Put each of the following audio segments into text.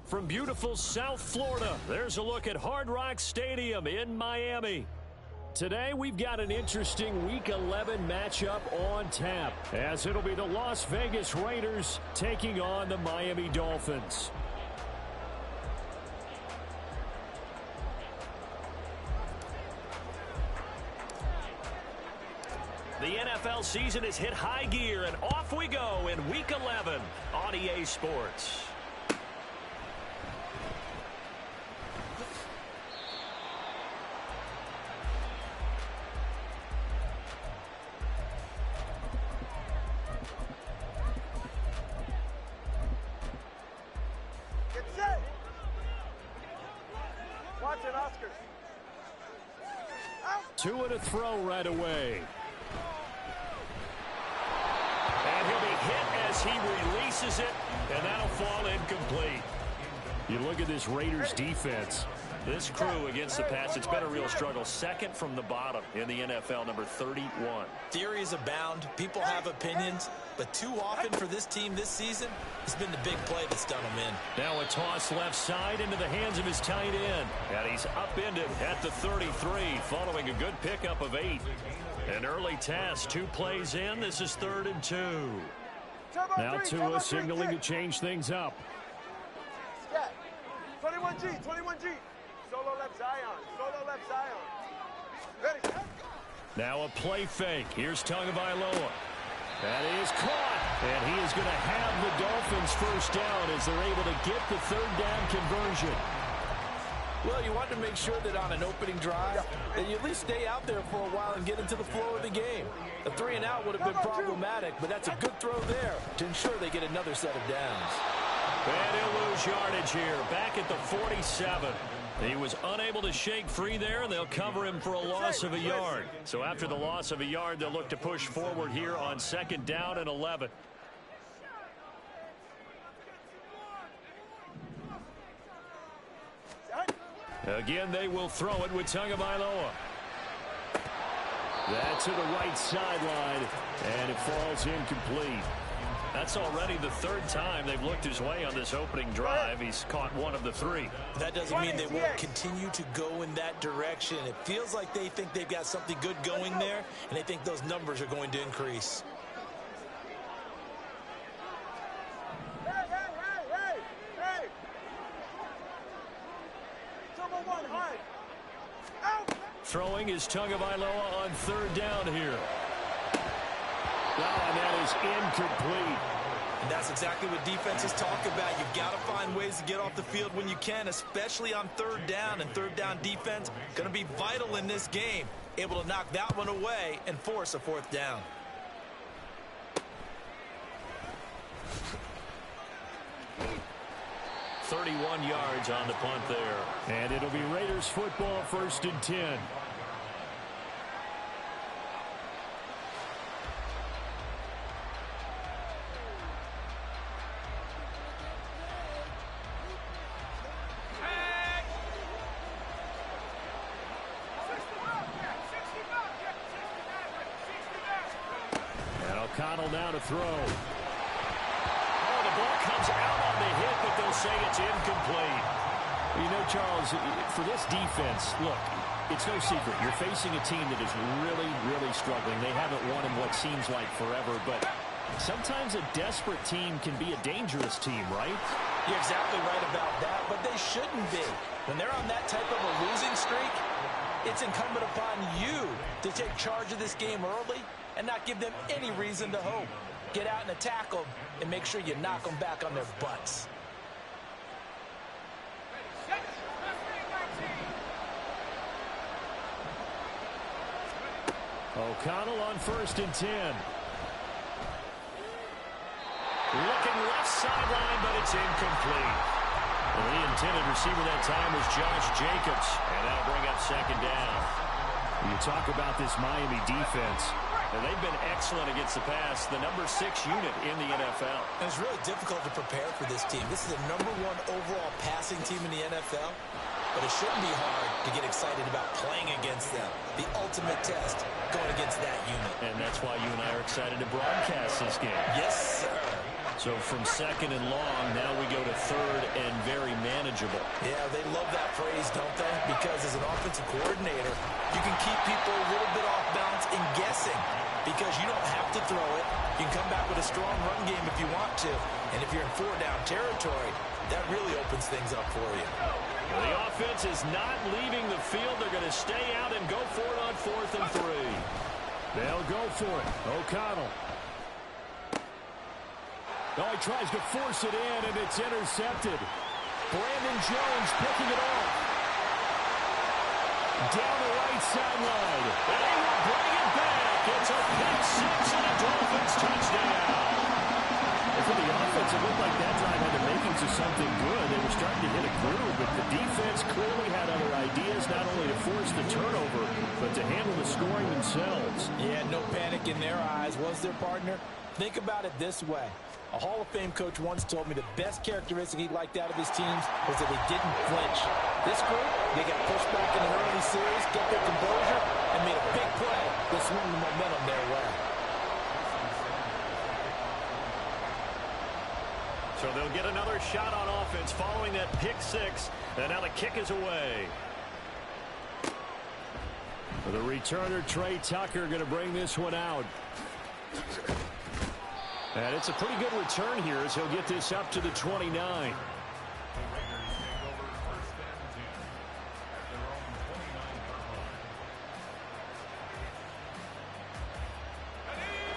From beautiful South Florida, there's a look at Hard Rock Stadium in Miami. Today, we've got an interesting Week 11 matchup on tap, as it'll be the Las Vegas Raiders taking on the Miami Dolphins. The NFL season has hit high gear, and off we go in Week 11 on EA Sports. Two and a throw right away. And he'll be hit as he releases it, and that'll fall incomplete. You look at this Raiders defense. This crew against the pass, it's been a real struggle. Second from the bottom in the NFL, number 31. Theories abound. People have opinions. But too often for this team this season, it's been the big play that's done them in. Now a toss left side into the hands of his tight end. And he's upended at the 33 following a good pickup of 8. An early task, 2 plays in. This is 3rd and 2. Now Tua signaling to change things up. 21G, 21G. Solo left Zion. Solo left Zion. Ready. Now a play fake. Here's Tagovailoa. That is caught. And he is going to have the Dolphins first down as they're able to get the 3rd down conversion. Well, you want to make sure that on an opening drive, that you at least stay out there for a while and get into the flow of the game. A 3 and out would have been problematic, but that's a good throw there to ensure they get another set of downs. And he'll lose yardage here, back at the 47. He was unable to shake free there, and they'll cover him for a loss of a yard. So after the loss of a yard, they'll look to push forward here on 2nd down and 11. Again, they will throw it with Tagovailoa. That's to the right sideline, and it falls incomplete. That's already the 3rd time they've looked his way on this opening drive. He's caught 1 of the 3. That doesn't mean they won't continue to go in that direction. It feels like they think they've got something good going there, and they think those numbers are going to increase. Hey! Double one, high. Out! Throwing is Tagovailoa on 3rd down here. And that is incomplete. And that's exactly what defenses talk about. You've got to find ways to get off the field when you can, especially on 3rd down. And 3rd down defense going to be vital in this game. Able to knock that one away and force a 4th down. .31 yards on the punt there. And it'll be Raiders football, 1st and 10. Connell now to throw. Oh, the ball comes out on the hit, but they'll say it's incomplete. You know, Charles, for this defense, look, it's no secret. You're facing a team that is really, really struggling. They haven't won in what seems like forever, but sometimes a desperate team can be a dangerous team, right? You're exactly right about that, but they shouldn't be. When they're on that type of a losing streak, it's incumbent upon you to take charge of this game early and not give them any reason to hope. Get out and attack them and make sure you knock them back on their butts. O'Connell on 1st and 10. Looking left sideline, but it's incomplete. Well, the intended receiver that time was Josh Jacobs, and that'll bring up 2nd down. You talk about this Miami defense. And they've been excellent against the pass, the number 6 unit in the NFL. And it's really difficult to prepare for this team. This is the number 1 overall passing team in the NFL. But it shouldn't be hard to get excited about playing against them. The ultimate test going against that unit. And that's why you and I are excited to broadcast this game. Yes, sir. So from second and long, now we go to third and very manageable. Yeah, they love that phrase, don't they? Because as an offensive coordinator, you can keep people a little bit off balance and guessing because you don't have to throw it. You can come back with a strong run game if you want to. And if you're in four-down territory, that really opens things up for you. The offense is not leaving the field. They're going to stay out and go for it on 4th and 3. They'll go for it. O'Connell. Oh, he tries to force it in, and it's intercepted. Brandon Jones picking it off. Down the right sideline. And they will bring it back. It's a pick six and a Dolphins touchdown. And for the offense, it looked like that drive had the makings of something good. They were starting to hit a groove, but the defense clearly had other ideas, not only to force the turnover, but to handle the scoring themselves. Yeah, no panic in their eyes, was there, partner? Think about it this way. A Hall of Fame coach once told me the best characteristic he liked out of his teams was that they didn't flinch. This group, they got pushed back in an early series, kept their composure, and made a big play that swung the momentum their way. So they'll get another shot on offense following that pick six, and now the kick is away. The returner, Trey Tucker, going to bring this one out. And it's a pretty good return here as he'll get this up to the 29.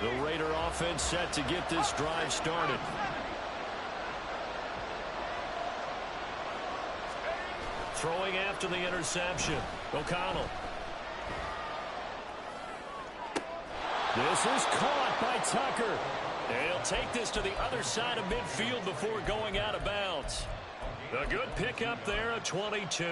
The Raider offense set to get this drive started. Throwing after the interception. O'Connell. This is caught by Tucker. And he'll take this to the other side of midfield before going out of bounds. A good pickup there, a 22.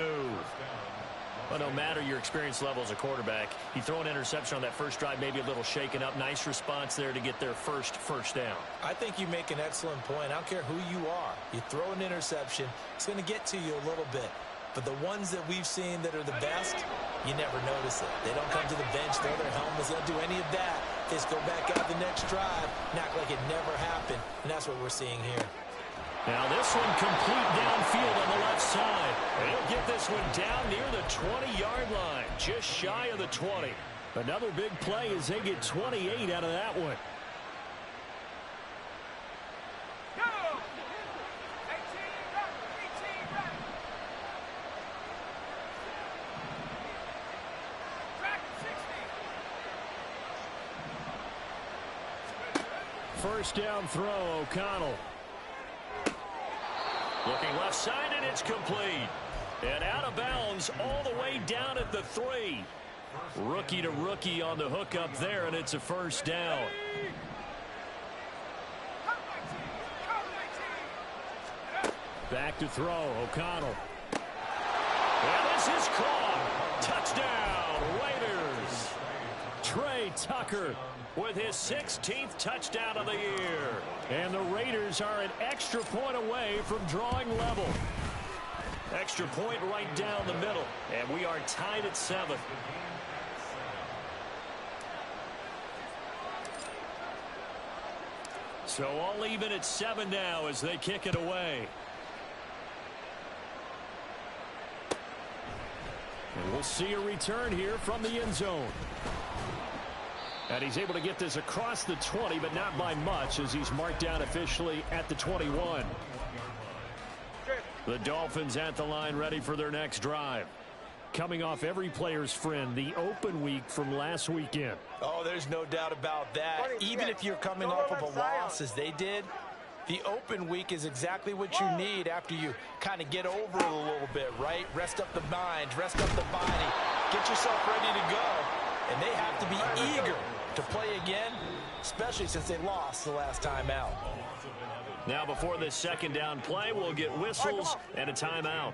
Well, no matter your experience level as a quarterback, you throw an interception on that first drive, maybe a little shaken up. Nice response there to get their first down. I think you make an excellent point. I don't care who you are. You throw an interception, it's going to get to you a little bit. But the ones that we've seen that are the best, you never notice it. They don't come to the bench, throw their helmets, they don't do any of that. They just go back out the next drive and act like it never happened. And that's what we're seeing here. Now this one complete downfield on the left side. And he'll get this one down near the 20-yard line, just shy of the 20. Another big play as they get 28 out of that one. First down throw, O'Connell. Looking left side, and it's complete. And out of bounds all the way down at the 3. Rookie to rookie on the hook up there, and it's a first down. Back to throw, O'Connell. And this is caught. Touchdown, Raiders. Trey Tucker with his 16th touchdown of the year. And the Raiders are an extra point away from drawing level. Extra point right down the middle. And we are tied at 7. So all even at 7 now as they kick it away. And we'll see a return here from the end zone. And he's able to get this across the 20, but not by much as he's marked down officially at the 21. The Dolphins at the line ready for their next drive. Coming off every player's friend, the open week from last weekend. Oh, there's no doubt about that. Even if you're coming off of a loss as they did, the open week is exactly what you need after you kind of get over it a little bit, right? Rest up the mind, rest up the body, get yourself ready to go. And they have to be eager to play again, especially since they lost the last time out. Now before this second down play, we'll get whistles and a timeout.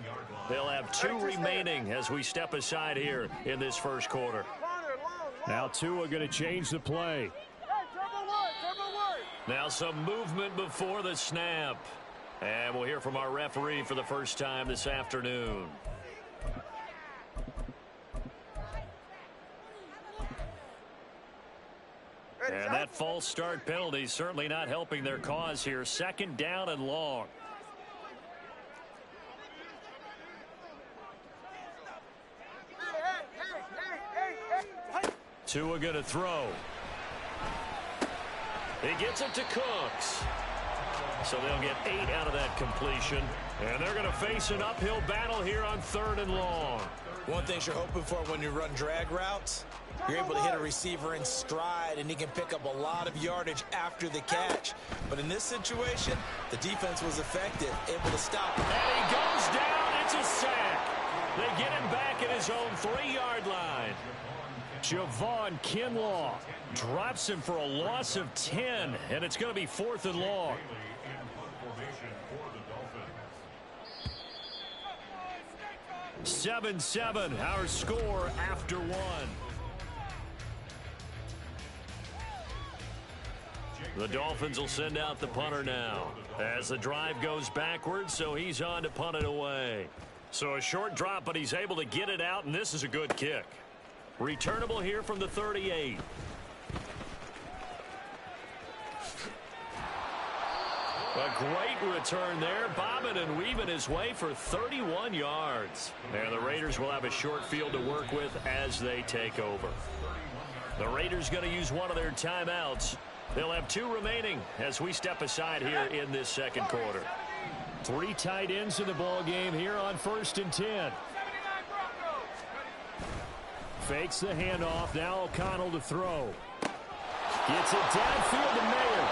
They'll have 2 remaining as we step aside here in this first quarter. Now Tua going to change the play. Now some movement before the snap. And we'll hear from our referee for the first time this afternoon. And that false start penalty certainly not helping their cause here. Second down and long. Tua going to throw. He gets it to Cooks. So they'll get 8 out of that completion. And they're going to face an uphill battle here on 3rd and long. One thing you're hoping for when you run drag routes, you're able to hit a receiver in stride, and he can pick up a lot of yardage after the catch. But in this situation, the defense was effective, able to stop him. And he goes down. It's a sack. They get him back at his own 3-yard line. Javon Kinlaw drops him for a loss of 10, and it's going to be 4th and long. Seven, our score after 1. The Dolphins will send out the punter now as the drive goes backwards, so he's on to punt it away. So a short drop, but he's able to get it out, and this is a good kick. Returnable here from the 38. A great return there, bobbing and weaving his way for 31 yards. And the Raiders will have a short field to work with as they take over. The Raiders going to use one of their timeouts. They'll have 2 remaining as we step aside here in this second quarter. 3 tight ends in the ball game here on 1st and 10. Fakes the handoff. Now O'Connell to throw. Gets it downfield to Mayer.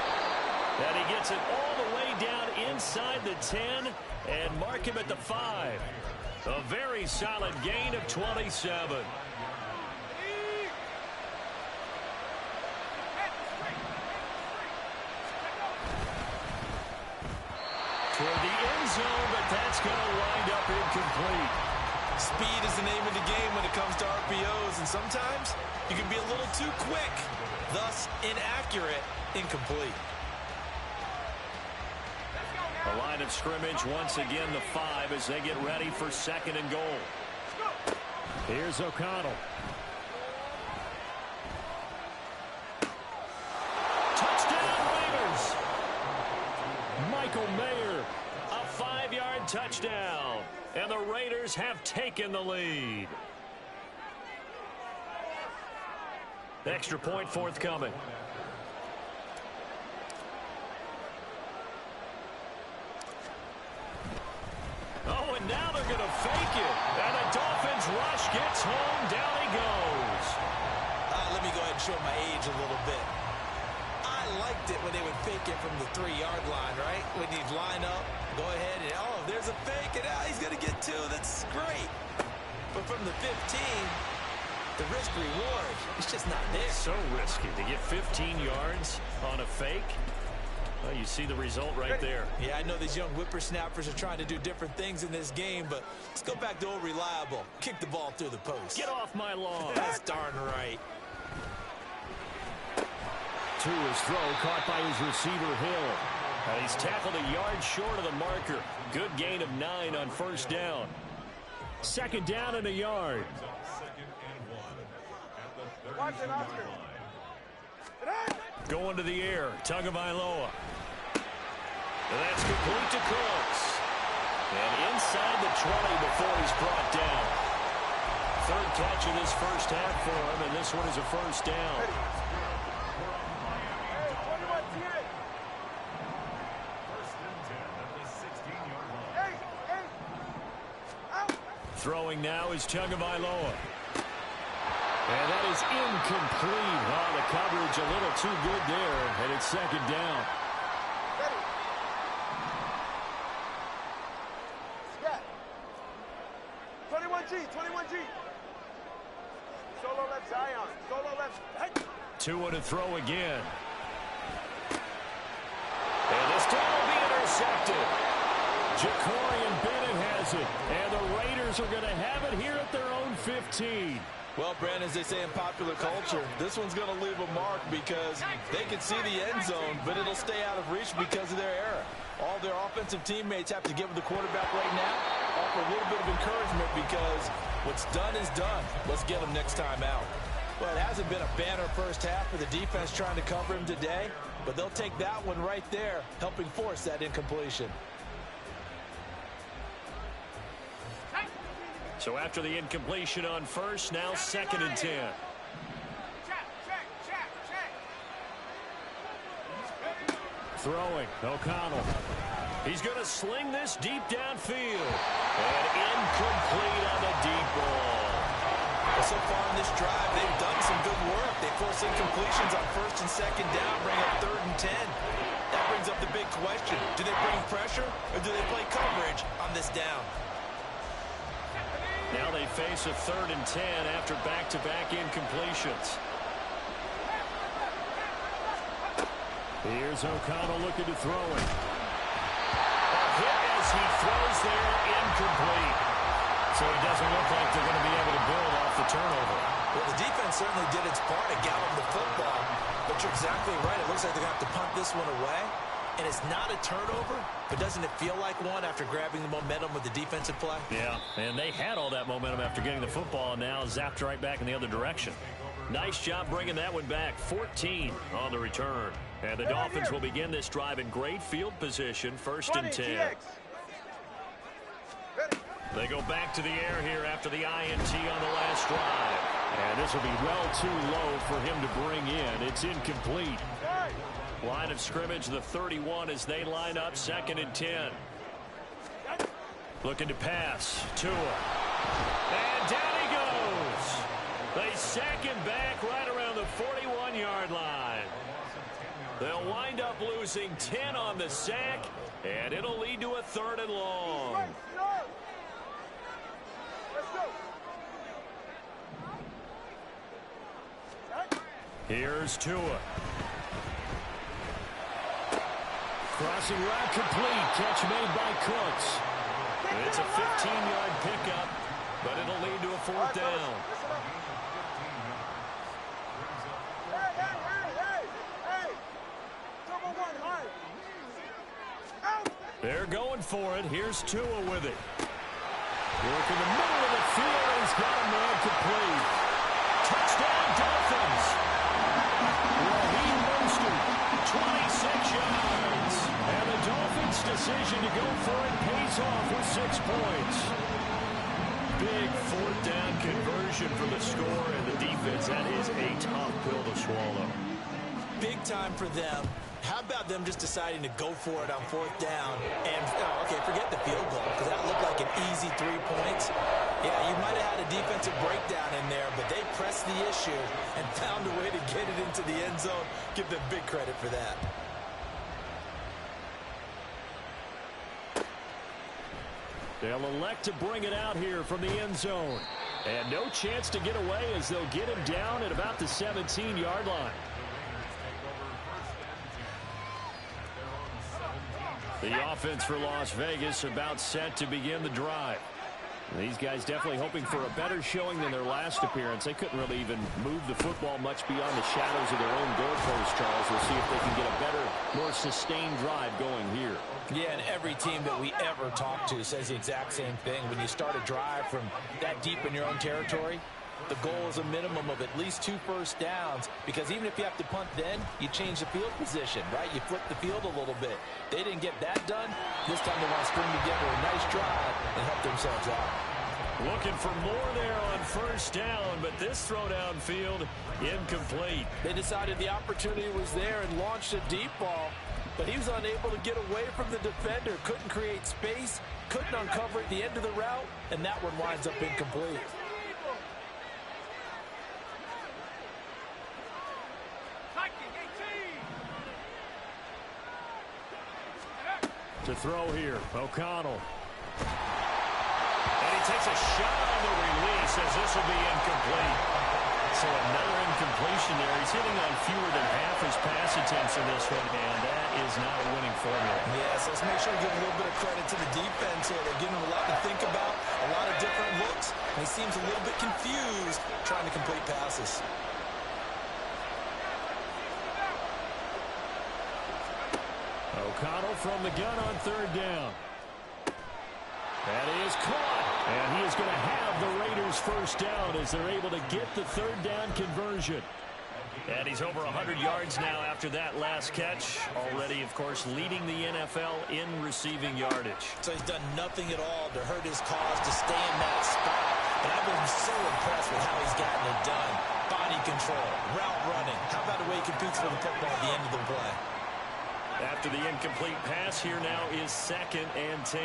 And he gets it all the way down inside the 10 and mark him at the 5. A very solid gain of 27. Toward the end zone, but that's going to wind up incomplete. Speed is the name of the game when it comes to RPOs, and sometimes you can be a little too quick, thus inaccurate, incomplete. The line of scrimmage once again the 5 as they get ready for 2nd and goal. Here's O'Connell. Touchdown Raiders! Michael Mayer, a 5-yard touchdown. And the Raiders have taken the lead. Extra point forthcoming. Oh, and now they're going to fake it. And the Dolphins rush gets home. Down he goes. Let me go ahead and show my age a little bit. I liked it when they would fake it from the 3-yard line, right? When you'd line up, go ahead and, oh, there's a fake, and he's going to get 2. That's great. But from the 15, the risk reward, it's just not there. So risky to get 15 yards on a fake. Well, you see the result right there. Yeah, I know these young whippersnappers are trying to do different things in this game, but let's go back to old reliable. Kick the ball through the post. Get off my lawn. That's darn right. To his throw, caught by his receiver, Hill. And he's tackled a yard short of the marker. Good gain of 9 on 1st down. 2nd down and a yard. Going to the air, Tagovailoa. And that's complete to Cooks. And inside the 20 before he's brought down. 3rd catch of this first half for him, and this one is a 1st down. Throwing now is Tagovailoa. And that is incomplete. Oh, the coverage a little too good there, and it's 2nd down. Yeah. 21G. Solo left Zion. Solo left. Hey. Tua to throw again. And this time will be intercepted. Ja'Cory Bennett has it. And the Raiders are going to have it here at their own 15. Well, Brandon, as they say in popular culture, this one's going to leave a mark because they can see the end zone, but it'll stay out of reach because of their error. All their offensive teammates have to give the quarterback right now, offer a little bit of encouragement because what's done is done. Let's get them next time out. Well, it hasn't been a banner first half for the defense trying to cover him today, but they'll take that one right there, helping force that incompletion. So after the incompletion on first, now 2nd and 10. Throwing, O'Connell. He's going to sling this deep downfield. And incomplete on the deep ball. Well, so far in this drive, they've done some good work. They force incompletions on 1st and 2nd down, bring up 3rd and 10. That brings up the big question. Do they bring pressure or do they play coverage on this down? Now they face a 3rd and 10 after back-to-back incompletions. Here's O'Connell looking to throw it. A hit as he throws there, incomplete. So it doesn't look like they're going to be able to build off the turnover. Well, the defense certainly did its part to gallop the football, but you're exactly right. It looks like they're going to have to punt this one away. And it's not a turnover, but doesn't it feel like one after grabbing the momentum with the defensive play? Yeah, and they had all that momentum after getting the football, and now zapped right back in the other direction. Nice job bringing that one back. 14 on the return. And the Dolphins will begin this drive in great field position, 1st and 10. They go back to the air here after the INT on the last drive. And this will be well too low for him to bring in. It's incomplete. Line of scrimmage, the 31 as they line up, 2nd and 10. Looking to pass. Tua. And down he goes. They sack him back right around the 41-yard line. They'll wind up losing 10 on the sack, and it'll lead to a 3rd and long. Here's Tua. Crossing route complete. Catch made by Cooks. It's a 15-yard pickup, but it'll lead to a 4th down. They're going for it. Here's Tua with it. Work in the middle of the field. He's got a man complete. Touchdown, Dolphins. Raheem Mostert, 26 yards. And the Dolphins' decision to go for it pays off with 6 points. Big 4th down conversion for the score and the defense. That is a tough pill to swallow. Big time for them. How about them just deciding to go for it on 4th down? And, okay, forget the field goal, because that looked like an easy 3 points. Yeah, you might have had a defensive breakdown in there, but they pressed the issue and found a way to get it into the end zone. Give them big credit for that. They'll elect to bring it out here from the end zone. And no chance to get away as they'll get him down at about the 17-yard line. The offense for Las Vegas about set to begin the drive. These guys definitely hoping for a better showing than their last appearance. They couldn't really even move the football much beyond the shadows of their own goalpost, Charles. We'll see if they can get a better, more sustained drive going here. Yeah, and every team that we ever talk to says the exact same thing. When you start a drive from that deep in your own territory, the goal is a minimum of at least 2 first downs, because even if you have to punt then, you change the field position, right? You flip the field a little bit. They didn't get that done. This time they want to string together a nice drive and help themselves out. Looking for more there on 1st down, but this throw downfield incomplete. They decided the opportunity was there and launched a deep ball, but he was unable to get away from the defender, couldn't create space, couldn't uncover at the end of the route, and that one winds up incomplete. To throw here, O'Connell. And he takes a shot on the release as this will be incomplete. So another incompletion there. He's hitting on fewer than half his pass attempts in this one, and that is not a winning formula. Yes, let's make sure to give a little bit of credit to the defense here. They're giving him a lot to think about, a lot of different looks, and he seems a little bit confused trying to complete passes. O'Connell from the gun on 3rd down. That is caught. And he is going to have the Raiders first down as they're able to get the third down conversion. And he's over 100 yards now after that last catch. Already, of course, leading the NFL in receiving yardage. So he's done nothing at all to hurt his cause to stay in that spot. But I've been so impressed with how he's gotten it done. Body control, route running. How about the way he competes for the football at the end of the play? After the incomplete pass, here now is 2nd and 10.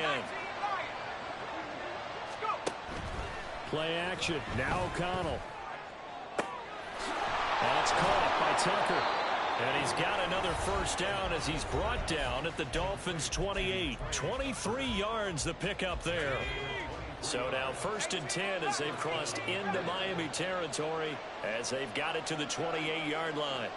Play action. Now O'Connell. And it's caught by Tucker. And he's got another first down as he's brought down at the Dolphins' 28. 23 yards the pickup there. So now 1st and 10 as they've crossed into Miami territory as they've got it to the 28-yard line.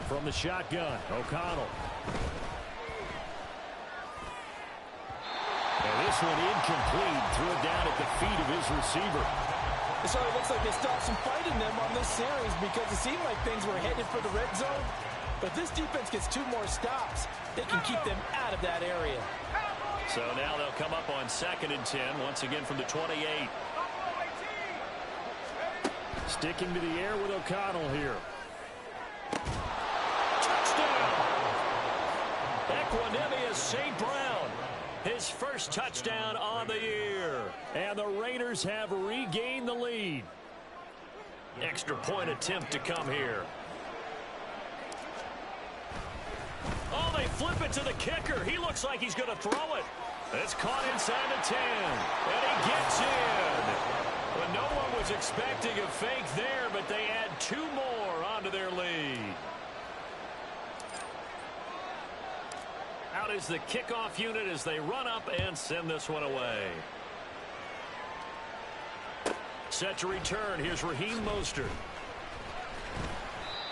From the shotgun, O'Connell. And this one incomplete. Threw it down at the feet of his receiver. So it looks like they stopped some fighting them on this series because it seemed like things were headed for the red zone. But this defense gets 2 more stops. They can keep them out of that area. So now they'll come up on 2nd and 10, once again from the 28. Sticking to the air with O'Connell here. Touchdown! Equanimous St. Brown. His first touchdown on the year. And the Raiders have regained the lead. Extra point attempt to come here. Oh, they flip it to the kicker. He looks like he's going to throw it. It's caught inside the 10. And he gets in. Well, no one was expecting a fake there, but they add 2 more onto their lead. Out is the kickoff unit as they run up and send this one away. Set to return. Here's Raheem Mostert.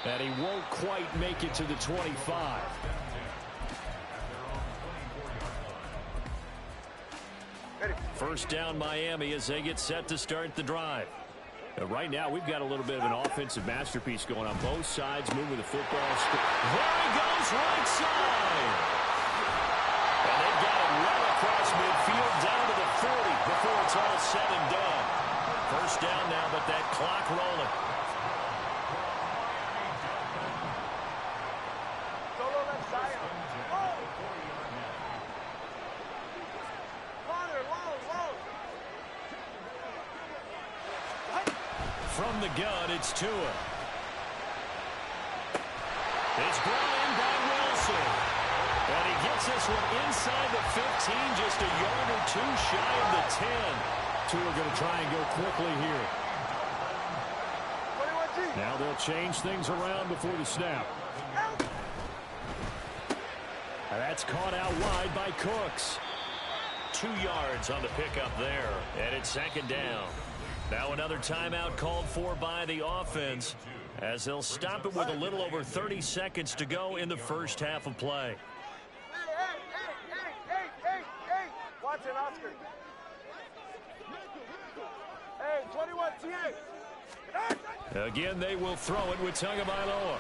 And he won't quite make it to the 25. First down Miami as they get set to start the drive. Right now we've got a little bit of an offensive masterpiece going on. Both sides moving the football. There he goes, right side. And they've got it right across midfield down to the 40 before it's all said and done. First down now, but that clock rolling. Solo left Zion. From the gun, it's Tua. It's brought in by Wilson. And he gets this one inside the 15, just a yard or 2 shy of the 10. Tua going to try and go quickly here. Now they'll change things around before the snap. And that's caught out wide by Cooks. 2 yards on the pickup there. And it's 2nd down. Now another timeout called for by the offense as they'll stop it with a little over 30 seconds to go in the first half of play. Watson, Oscar. Hey, 21 TA. Again, they will throw it with Tagovailoa.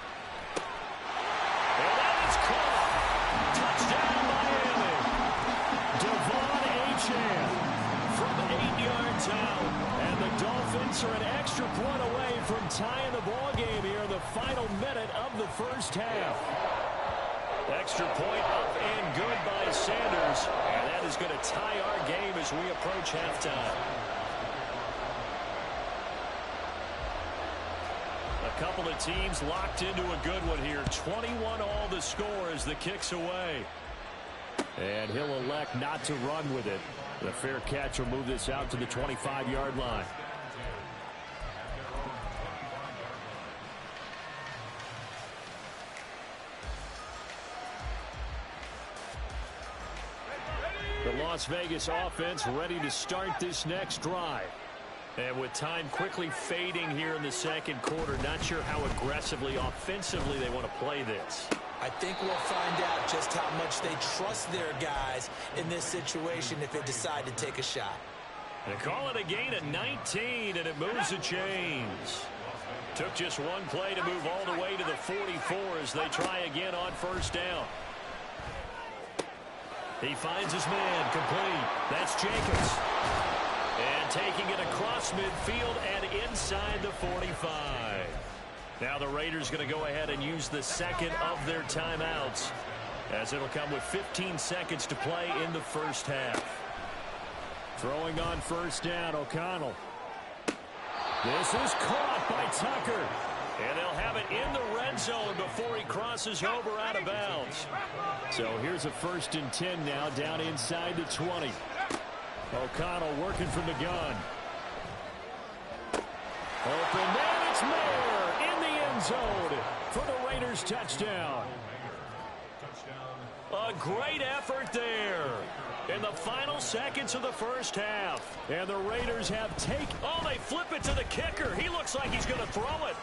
And that is caught. Touchdown, Miami. Devon Achane from 8 yards out. And the Dolphins are an extra point away from tying the ball game here in the final minute of the first half. Extra point up and good by Sanders. And that is going to tie our game as we approach halftime. A couple of teams locked into a good one here. 21 all the score as the kick's away. And he'll elect not to run with it. The fair catch will move this out to the 25-yard line. The Las Vegas offense ready to start this next drive. And with time quickly fading here in the second quarter, not sure how aggressively, offensively they want to play this. I think we'll find out just how much they trust their guys in this situation if they decide to take a shot. They call it a gain of 19, and it moves the chains. Took just one play to move all the way to the 44 as they try again on first down. He finds his man, complete. That's Jacobs. And taking it across midfield and inside the 45. Now the Raiders going to go ahead and use the second of their timeouts, as it'll come with 15 seconds to play in the first half. Throwing on first down, O'Connell. This is caught by Tucker. And they'll have it in the red zone before he crosses over out of bounds. So here's a 1st and 10 now, down inside the 20. O'Connell working from the gun. Open man, it's Mayer in the end zone for the Raiders touchdown. A great effort there in the final seconds of the first half. And the Raiders have they flip it to the kicker. He looks like he's going to throw it.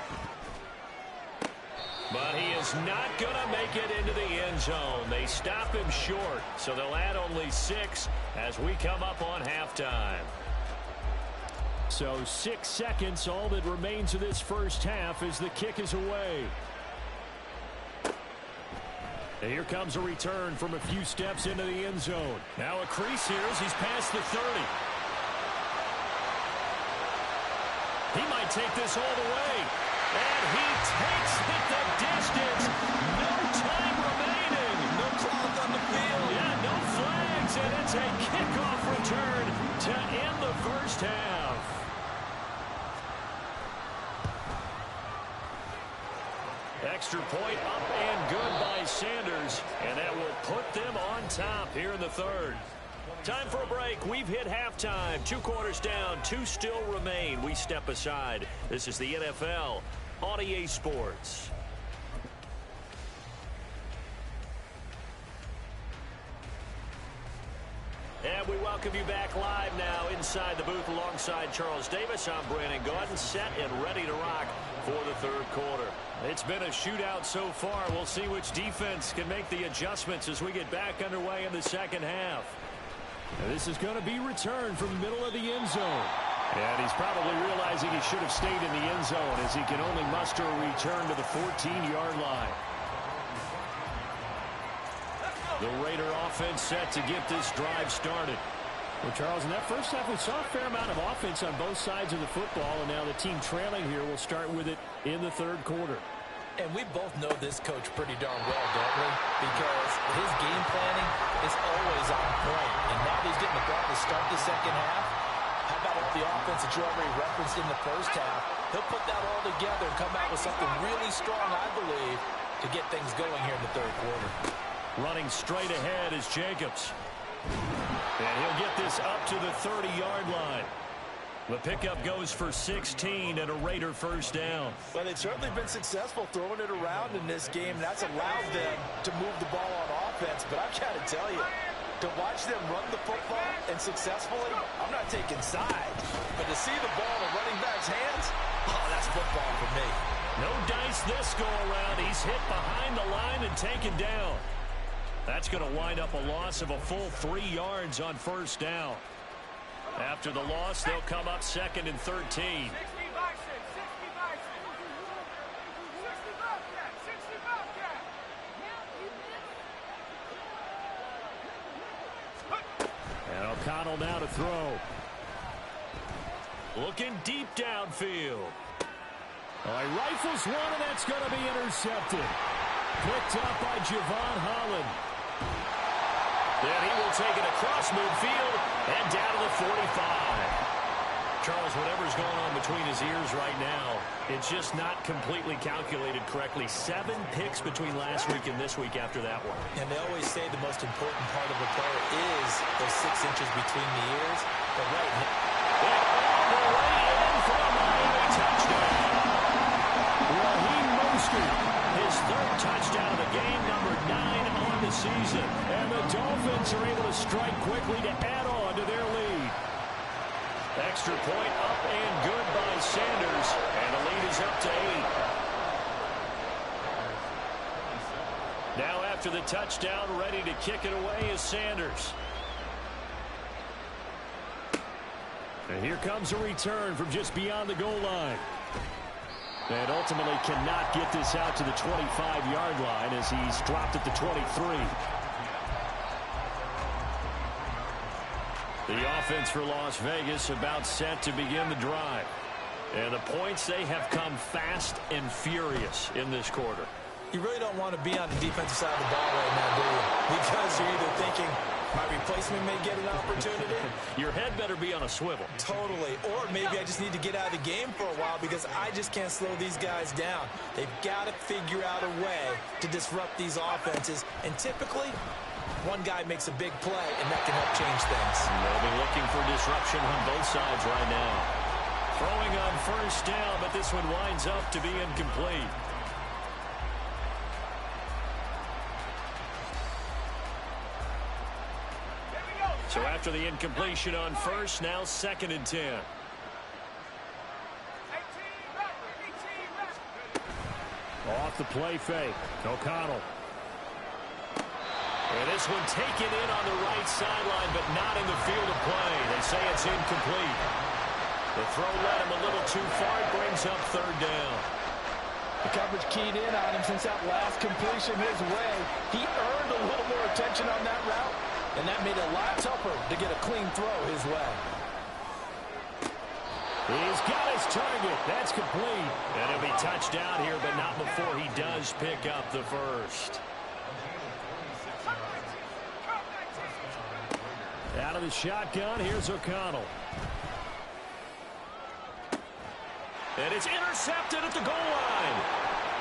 But he is not going to make it into the end zone. They stop him short, so they'll add only 6 as we come up on halftime. So 6 seconds, all that remains of this first half as the kick is away. And here comes a return from a few steps into the end zone. Now a crease here as he's past the 30. He might take this all the way. And he takes it the distance. No time remaining. No clock on the field. Yeah, no flags. And it's a kickoff return to end the first half. Extra point up and good by Sanders. And that will put them on top here in the third. Time for a break. We've hit halftime. 2 quarters down. 2 still remain. We step aside. This is the NFL on EA Sports. And we welcome you back live now inside the booth alongside Charles Davis. I'm Brandon Gaudin, set and ready to rock for the third quarter. It's been a shootout so far. We'll see which defense can make the adjustments as we get back underway in the second half. Now this is going to be returned from the middle of the end zone. And he's probably realizing he should have stayed in the end zone as he can only muster a return to the 14-yard line. The Raider offense set to get this drive started. Well, Charles, in that first half, we saw a fair amount of offense on both sides of the football, and now the team trailing here will start with it in the third quarter. And we both know this coach pretty darn well, don't we? Because his game planning is always on point. And now he's getting the ball to start the second half. How about all the offense that you already referenced in the first half? He'll put that all together and come out with something really strong, I believe, to get things going here in the third quarter. Running straight ahead is Jacobs. And he'll get this up to the 30-yard line. The pickup goes for 16 and a Raider first down. Well, they've certainly been successful throwing it around in this game. That's allowed them to move the ball on offense. But I've got to tell you, to watch them run the football and successfully, I'm not taking sides. But to see the ball in the running back's hands, oh, that's football for me. No dice this go around. He's hit behind the line and taken down. That's going to wind up a loss of a full 3 yards on first down. After the loss, they'll come up 2nd and 13. And O'Connell now to throw. Looking deep downfield. Oh, he rifles one, and that's going to be intercepted. Picked up by Javon Holland. Then he will take it across midfield and down to the 45. Charles, whatever's going on between his ears right now, it's just not completely calculated correctly. 7 picks between last week and this week after that one. And they always say the most important part of a player is those 6 inches between the ears. But right now, all the way in for a Miami touchdown. Raheem Mostert, his 3rd touchdown of the game, number 9 on the season. And the Dolphins are able to strike quickly to add on to their lead. Extra point up and good by Sanders. And the lead is up to 8. Now after the touchdown, ready to kick it away is Sanders. And here comes a return from just beyond the goal line. And ultimately cannot get this out to the 25-yard line as he's dropped at the 23. The offense for Las Vegas about set to begin the drive. And the points, they have come fast and furious in this quarter. You really don't want to be on the defensive side of the ball right now, do you? Because you're either thinking, my replacement may get an opportunity. Your head better be on a swivel. Totally. Or maybe I just need to get out of the game for a while because I just can't slow these guys down. They've got to figure out a way to disrupt these offenses. And typically, one guy makes a big play, and that can help change things. They'll be looking for disruption on both sides right now. Throwing on first down, but this one winds up to be incomplete. So after the incompletion on first, now 2nd and 10. Off the play fake. O'Connell. And this one taken in on the right sideline, but not in the field of play. They say it's incomplete. The throw led him a little too far. It brings up 3rd down. The coverage keyed in on him since that last completion his way. He earned a little more attention on that route, and that made it a lot tougher to get a clean throw his way. He's got his target. That's complete. And he'll be touched down here, but not before he does pick up the first. Out of the shotgun, here's O'Connell. And it's intercepted at the goal line.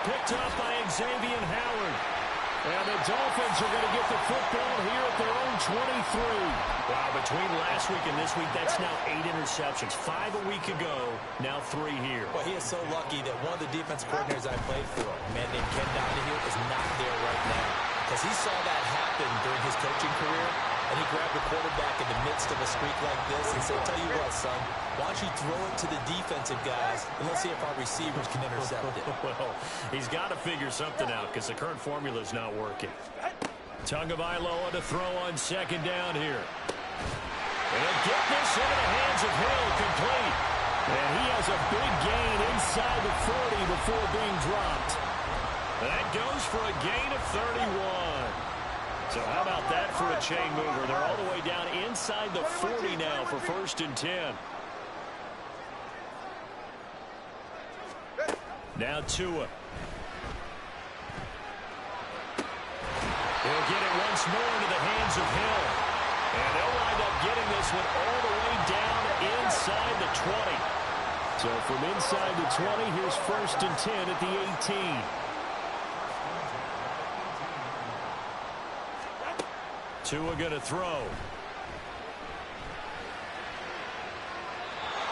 Picked up by Xavier Howard. And the Dolphins are going to get the football here at their own 23. Wow, between last week and this week, that's now 8 interceptions. 5 a week ago, now 3 here. Well, he is so lucky that one of the defense coordinators I played for, a man named Ken Donahue, is not there right now. Because he saw that happen during his coaching career, and he grabbed the quarterback in the midst of a streak like this and said, tell you what, son, why don't you throw it to the defensive guys, and let's see if our receivers can intercept it. Well, he's got to figure something out because the current formula is not working. Tagovailoa to throw on 2nd down here. And he'll get this into the hands of Hill, complete. And he has a big gain inside the 40 before being dropped. That goes for a gain of 31. So how about that for a chain mover? They're all the way down inside the 40 now for 1st and 10. Now Tua. He'll get it once more into the hands of Hill. And they'll wind up getting this one all the way down inside the 20. So from inside the 20, here's 1st and 10 at the 18. Tua going to throw.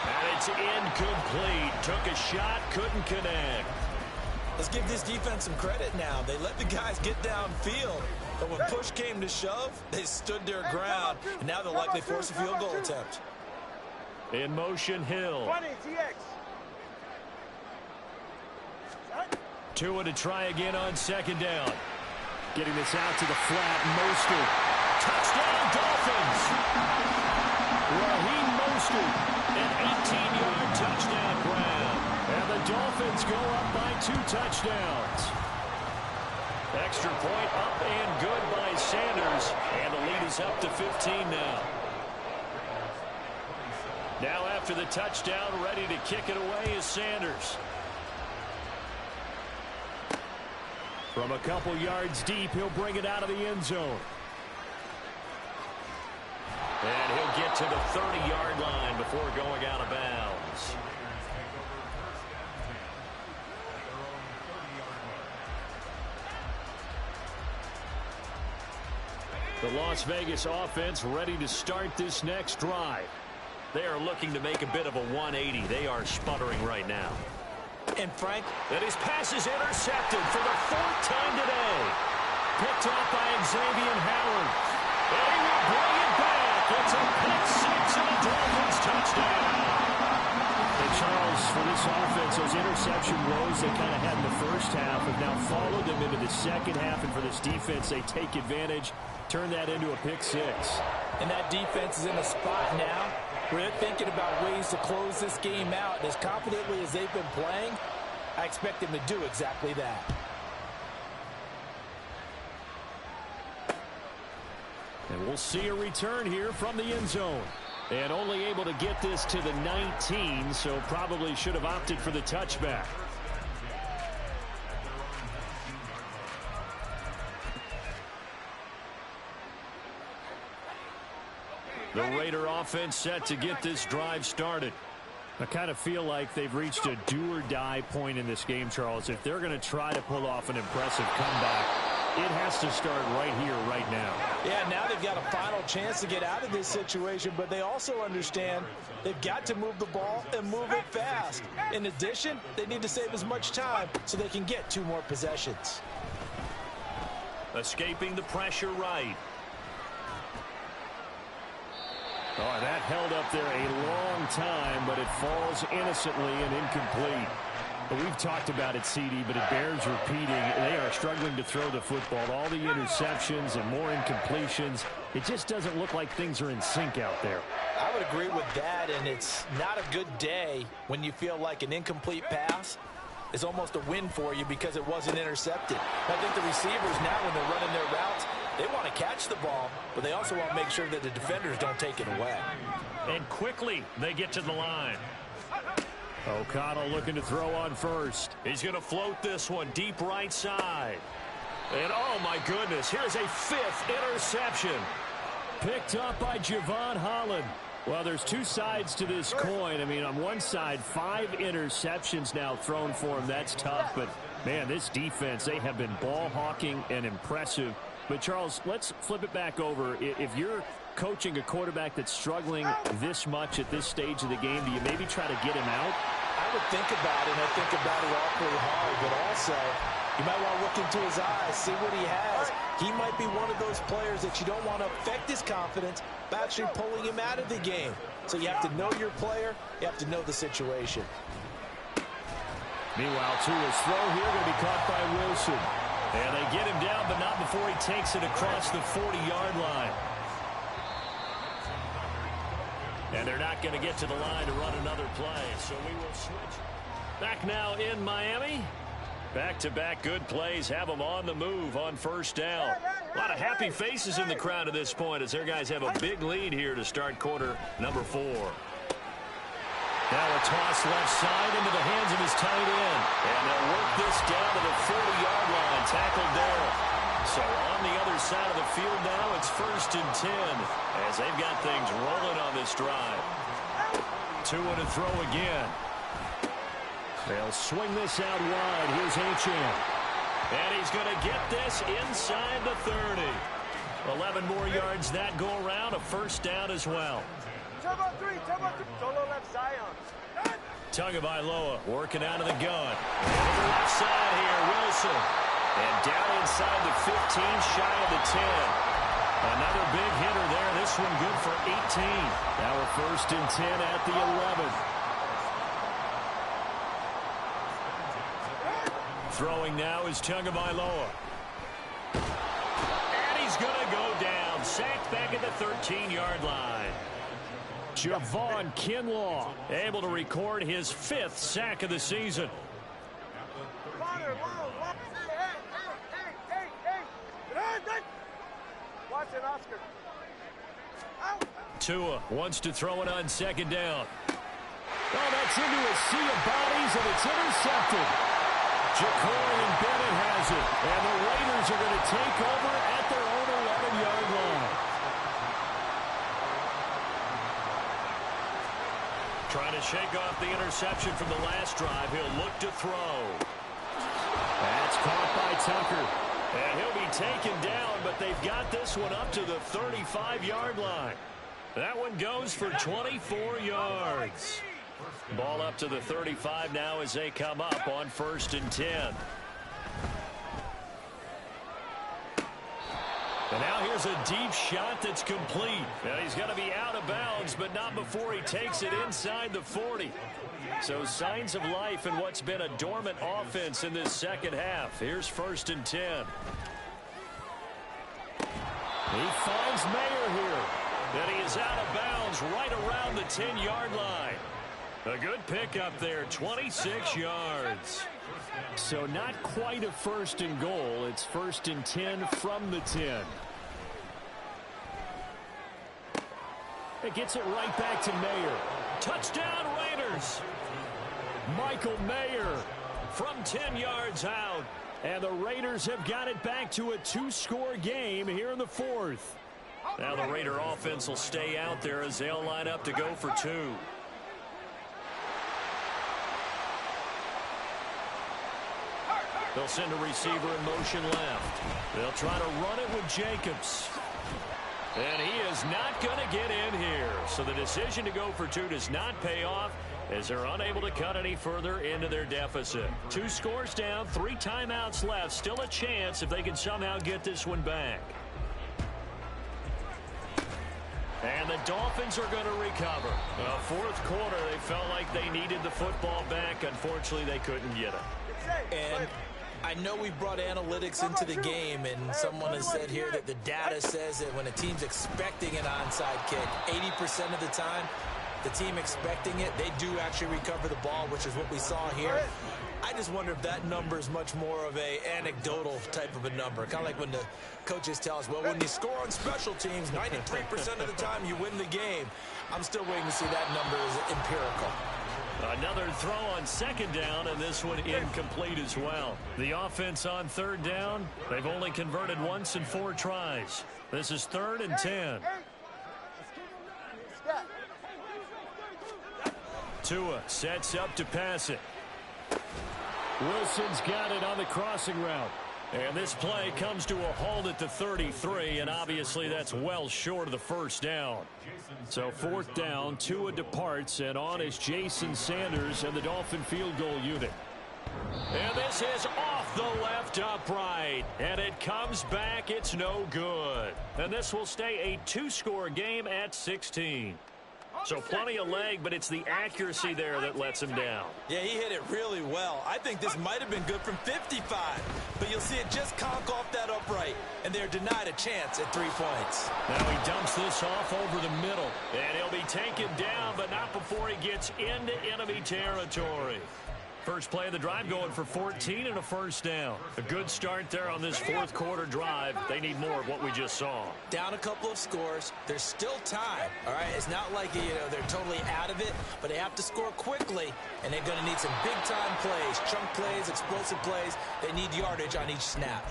And it's incomplete. Took a shot, couldn't connect. Let's give this defense some credit now. They let the guys get downfield, but when push came to shove, they stood their ground, and now they'll likely force a field goal attempt. In motion, Hill. 20, TX. Tua to try again on 2nd down. Getting this out to the flat. Mostert. Touchdown, Dolphins. Raheem Mostert, an 18-yard touchdown grab. And the Dolphins go up by 2 touchdowns. Extra point up and good by Sanders. And the lead is up to 15 now. Now after the touchdown, ready to kick it away is Sanders. From a couple yards deep, he'll bring it out of the end zone. And he'll get to the 30-yard line before going out of bounds. The Las Vegas offense ready to start this next drive. They are looking to make a bit of a 180. They are sputtering right now. And Frank, that his pass is intercepted for the 4th time today. Picked up by Xavier Howard. And he will bring it back. It's a pick 6 and a Dolphins touchdown. And Charles, for this offense, those interception woes they kind of had in the first half have now followed them into the second half. And for this defense, they take advantage, turn that into a pick 6. And that defense is in a spot now where they're thinking about ways to close this game out. And as confidently as they've been playing, I expect him to do exactly that. And we'll see a return here from the end zone. And only able to get this to the 19, so probably should have opted for the touchback. The Raider offense set to get this drive started. I kind of feel like they've reached a do-or-die point in this game, Charles. If they're going to try to pull off an impressive comeback, it has to start right here, right now. Yeah, now they've got a final chance to get out of this situation, but they also understand they've got to move the ball and move it fast. In addition, they need to save as much time so they can get 2 more possessions. Escaping the pressure right. Oh, that held up there a long time, but it falls innocently and incomplete. We've talked about it, CD, but it bears repeating. They are struggling to throw the football. All the interceptions and more incompletions. It just doesn't look like things are in sync out there. I would agree with that, and it's not a good day when you feel like an incomplete pass is almost a win for you because it wasn't intercepted. I think the receivers now, when they're running their routes, they want to catch the ball, but they also want to make sure that the defenders don't take it away. And quickly they get to the line. O'Connell looking to throw on first. He's going to float this one deep right side. And oh my goodness, here's a 5th interception. Picked up by Javon Holland. Well, there's 2 sides to this coin. I mean, on one side, 5 interceptions now thrown for him. That's tough, but man, this defense, they have been ball hawking and impressive. But Charles, let's flip it back over. If you're coaching a quarterback that's struggling this much at this stage of the game, do you maybe try to get him out? I would think about it, and I think about it awfully hard, but also you might want to look into his eyes, see what he has. He might be one of those players that you don't want to affect his confidence by actually pulling him out of the game. So you have to know your player. You have to know the situation. Meanwhile, Tua's throw here going to be caught by Wilson. And they get him down, but not before he takes it across the 40-yard line. And they're not going to get to the line to run another play, so we will switch. Back now in Miami. Back-to-back good plays have them on the move on first down. A lot of happy faces in the crowd at this point as their guys have a big lead here to start quarter number 4. Now a toss left side into the hands of his tight end. And they'll work this down to the 40-yard line, tackled there. So on the other side of the field now, it's 1st and 10 as they've got things rolling on this drive. Tua to throw again. They'll swing this out wide. Here's Achane. And he's going to get this inside the 30. 11 more yards that go around, a first down as well. Solo left Zion. Tagovailoa working out of the gun. And to the left side here, Wilson. And down inside the 15, shy of the 10. Another big hitter there. This one good for 18. Now we're 1st and 10 at the 11. Throwing now is Tagovailoa. And he's going to go down. Sacked back at the 13-yard line. Javon Kinlaw able to record his 5th sack of the season. Tua wants to throw it on 2nd down. Oh, that's into a sea of bodies, and it's intercepted. Jacory and Bennett has it, and the Raiders are going to take over at their own 11-yard line. Trying to shake off the interception from the last drive. He'll look to throw. That's caught by Tucker. And he'll be taken down, but they've got this one up to the 35-yard line. That one goes for 24 yards. Ball up to the 35 now as they come up on 1st and 10. And now here's a deep shot that's complete. Now he's going to be out of bounds, but not before he takes it inside the 40. So signs of life in what's been a dormant offense in this second half. Here's 1st and 10. He finds Mayer here. And he is out of bounds right around the 10-yard line. A good pickup there, 26 yards. So not quite a first and goal. It's 1st and 10 from the 10. It gets it right back to Mayer. Touchdown Raiders. Michael Mayer from 10 yards out. And the Raiders have got it back to a 2-score game here in the 4th. Now the Raider offense will stay out there as they'll line up to go for 2. They'll send a receiver in motion left. They'll try to run it with Jacobs. And he is not going to get in here. So the decision to go for 2 does not pay off as they're unable to cut any further into their deficit. 2 scores down, 3 timeouts left. Still a chance if they can somehow get this one back. And the Dolphins are going to recover. 4th quarter, they felt like they needed the football back. Unfortunately, they couldn't get it. And I know we brought analytics into the game, and someone has said here that the data says that when a team's expecting an onside kick, 80% of the time, the team expecting it, they do actually recover the ball, which is what we saw here. I just wonder if that number is much more of a anecdotal type of a number. Kind of like when the coaches tell us, well, when you score on special teams, 93% of the time you win the game. I'm still waiting to see that number is empirical. Another throw on 2nd down, and this one incomplete as well. The offense on 3rd down, they've only converted once in 4 tries. This is 3rd and 10. Tua sets up to pass it. Wilson's got it on the crossing route. And this play comes to a halt at the 33, and obviously that's well short of the 1st down. So 4th down, Tua departs, and on is Jason Sanders and the Dolphin field goal unit. And this is off the left upright, and it comes back. It's no good. And this will stay a 2-score game at 16. So plenty of leg, but it's the accuracy there that lets him down. Yeah, he hit it really well. I think this might have been good from 55, but you'll see it just conk off that upright, and they're denied a chance at 3 points. Now he dumps this off over the middle, and he'll be taken down, but not before he gets into enemy territory. First play of the drive going for 14 and a 1st down. A good start there on this 4th quarter drive. They need more of what we just saw. Down a couple of scores. There's still time. All right, it's not like they're totally out of it, but they have to score quickly, and they're going to need some big-time plays, chunk plays, explosive plays. They need yardage on each snap.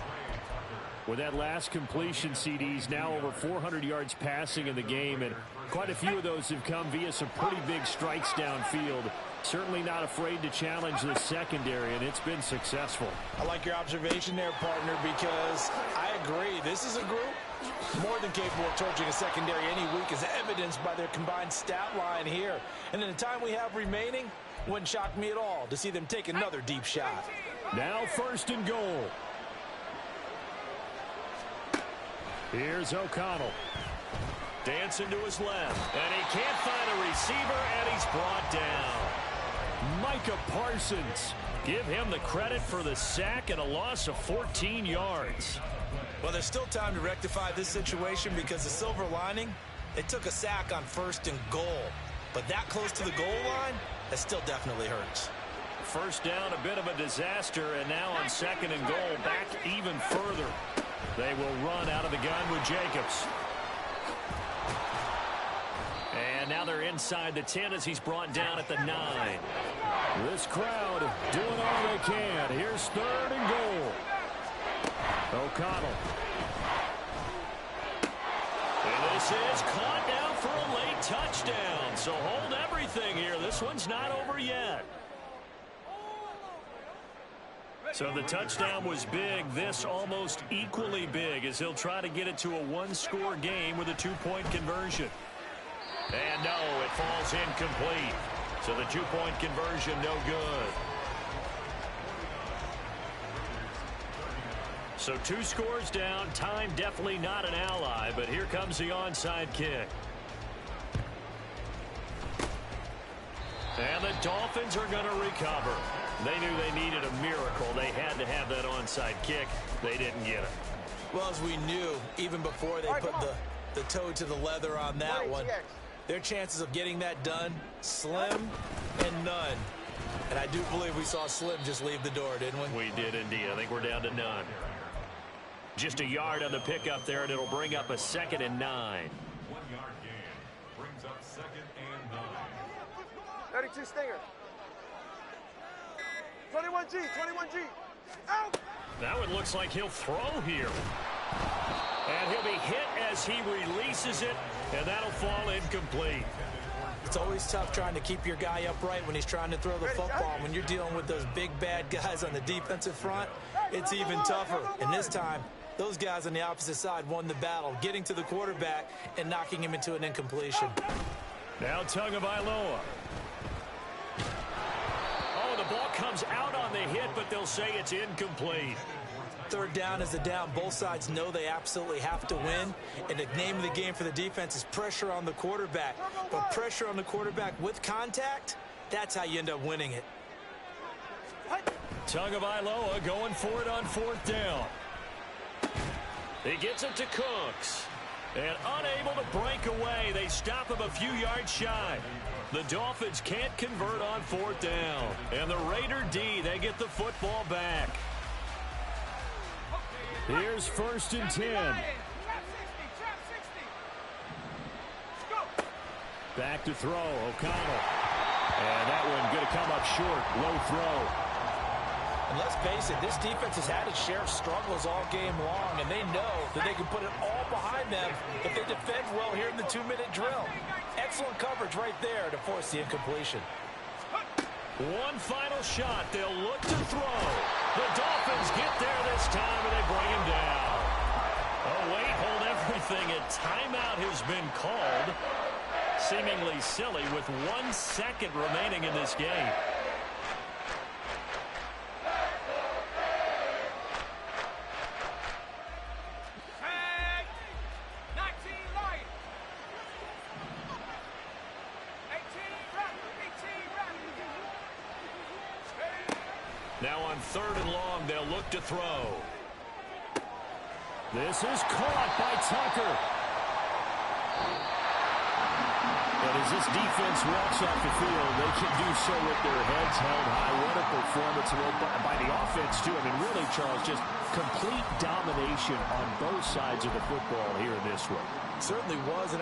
With that last completion, CD's now over 400 yards passing in the game, and quite a few of those have come via some pretty big strikes downfield. Certainly not afraid to challenge the secondary, and it's been successful. I like your observation there, partner, because I agree. This is a group more than capable of torching a secondary any week, as evidenced by their combined stat line here. And in the time we have remaining, wouldn't shock me at all to see them take another deep shot. Now 1st and goal. Here's O'Connell. Dancing to his left, and he can't find a receiver, and he's brought down. Micah Parsons. Give him the credit for the sack and a loss of 14 yards. Well, there's still time to rectify this situation because the silver lining, they took a sack on 1st and goal. But that close to the goal line, that still definitely hurts. 1st down, a bit of a disaster, and now on 2nd and goal, back even further. They will run out of the gun with Jacobs. And now they're inside the 10 as he's brought down at the 9. This crowd doing all they can. Here's 3rd and goal. O'Connell. And this is caught down for a late touchdown. So hold everything here. This one's not over yet. So the touchdown was big. This almost equally big as he'll try to get it to a 1-score game with a 2-point conversion. And no, it falls incomplete. So the 2-point conversion, no good. So 2 scores down. Time definitely not an ally, but here comes the onside kick. And the Dolphins are going to recover. They knew they needed a miracle. They had to have that onside kick. They didn't get it. Well, as we knew, even before they put the toe to the leather on that one, their chances of getting that done, slim and none. And I do believe we saw Slim just leave the door, didn't we? We did indeed. I think we're down to none. Just a yard on the pickup there, and it'll bring up a 2nd and 9. 1-yard gain brings up 2nd and 9. 32 Stinger. 21G, 21G. Out! That one looks like he'll throw here. And he'll be hit as he releases it, and that'll fall incomplete. It's always tough trying to keep your guy upright when he's trying to throw the football. When you're dealing with those big, bad guys on the defensive front, it's even tougher. And this time, those guys on the opposite side won the battle, getting to the quarterback and knocking him into an incompletion. Now Tagovailoa. Oh, the ball comes out on the hit, but they'll say it's incomplete. 3rd down is a down. Both sides know they absolutely have to win. And the name of the game for the defense is pressure on the quarterback. But pressure on the quarterback with contact, that's how you end up winning it. Tagovailoa going for it on 4th down. He gets it to Cooks. And unable to break away, they stop him a few yards shy. The Dolphins can't convert on 4th down. And the Raider D, they get the football back. Here's 1st and 10. Back to throw, O'Connell. And that one going to come up short, low throw. And let's face it, this defense has had its share of struggles all game long, and they know that they can put it all behind them if they defend well here in the 2-minute drill. Excellent coverage right there to force the incompletion. One final shot. They'll look to throw. The Dolphins get there this time, and they bring him down. Oh, wait, hold everything. A timeout has been called. Seemingly silly with 1 second remaining in this game. Now on 3rd and long, they'll look to throw. This is caught by Tucker. And as this defense walks off the field, they can do so with their heads held high. What a performance by the offense, too. I mean, really, Charles, just complete domination on both sides of the football here in this one. Certainly was.